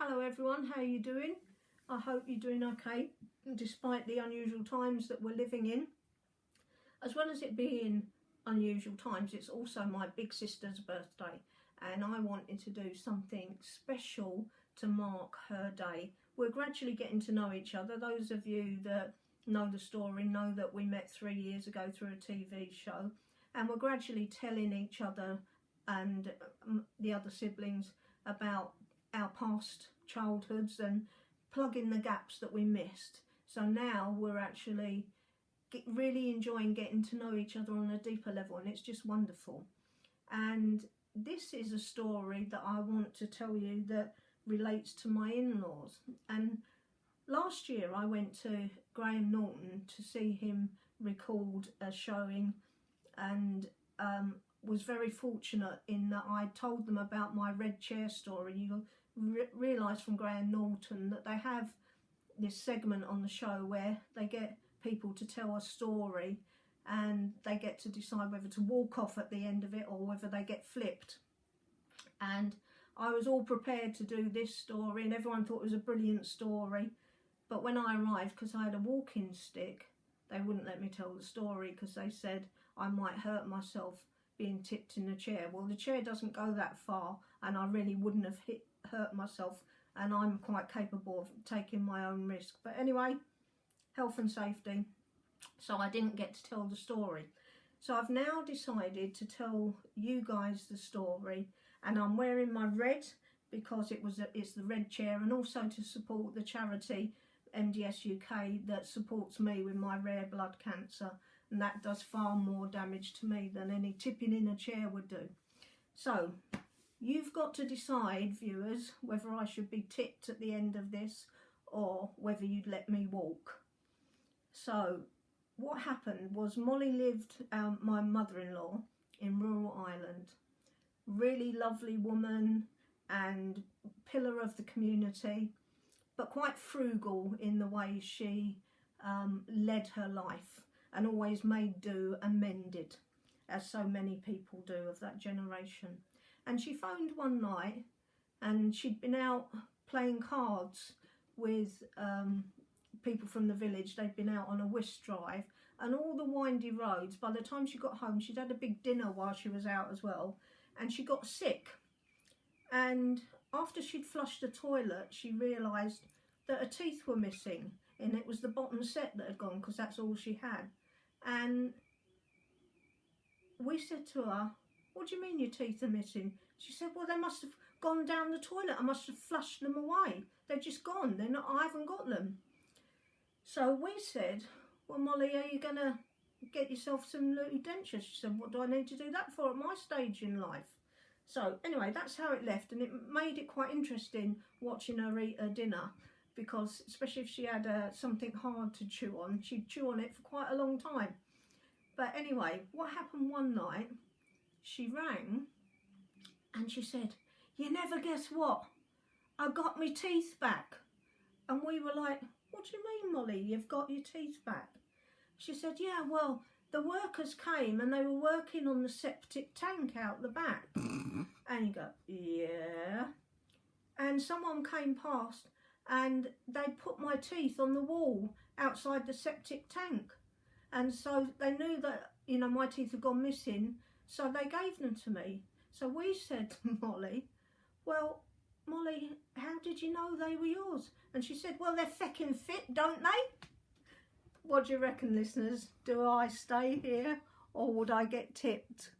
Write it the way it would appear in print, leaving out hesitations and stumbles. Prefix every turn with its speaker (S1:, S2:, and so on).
S1: Hello everyone, how are you doing? I hope you're doing okay despite the unusual times that we're living in. As well as it being unusual times, it's also my big sister's birthday and I wanted to do something special to mark her day. We're gradually getting to know each other. Those of you that know the story know that we met 3 years ago through a TV show, and we're gradually telling each other and the other siblings about our past childhoods and plugging the gaps that we missed. So now we're actually really enjoying getting to know each other on a deeper level, and it's just wonderful. And this is a story that I want to tell you that relates to my in-laws. And last year I went to Graham Norton to see him record a showing, and was very fortunate in that I told them about my red chair story. You'll realise from Graham Norton that they have this segment on the show where they get people to tell a story and they get to decide whether to walk off at the end of it or whether they get flipped. And I was all prepared to do this story and everyone thought it was a brilliant story, but when I arrived, because I had a walking stick, they wouldn't let me tell the story because they said I might hurt myself being tipped in the chair. Well, the chair doesn't go that far and I really wouldn't have hurt myself, and I'm quite capable of taking my own risk. But anyway, health and safety, so I didn't get to tell the story. So I've now decided to tell you guys the story, and I'm wearing my red because it's the red chair, and also to support the charity MDS UK that supports me with my rare blood cancer, and that does far more damage to me than any tipping in a chair would do. So you've got to decide, viewers, whether I should be tipped at the end of this or whether you'd let me walk. So what happened was Molly lived, my mother-in-law, in rural Ireland. Really lovely woman and pillar of the community, but quite frugal in the way she led her life, and always made do and mended, as so many people do of that generation. And she phoned one night and she'd been out playing cards with people from the village. They'd been out on a whist drive, and all the windy roads, by the time she got home, she'd had a big dinner while she was out as well, and she got sick. And after she'd flushed the toilet, she realised that her teeth were missing, and it was the bottom set that had gone, because that's all she had. And we said to her, "What do you mean your teeth are missing?" She said, "Well, they must have gone down the toilet. I must have flushed them away. They're just gone. They're not. I haven't got them." So we said, "Well, Molly, are you going to get yourself some new dentures?" She said, "What do I need to do that for at my stage in life?" So anyway, that's how it left, and it made it quite interesting watching her eat her dinner, because especially if she had something hard to chew on, she'd chew on it for quite a long time. But anyway, what happened one night, she rang and she said, "You never guess what? I got my teeth back." And we were like, "What do you mean, Molly, you've got your teeth back?" She said, "Yeah, well, the workers came and they were working on the septic tank out the back." And you go, "Yeah." And someone came past and they put my teeth on the wall outside the septic tank. And so they knew that, you know, my teeth had gone missing, so they gave them to me. So we said to Molly, "Well, Molly, how did you know they were yours?" And she said, "Well, they're feckin' fit, don't they?" What do you reckon, listeners? Do I stay here or would I get tipped?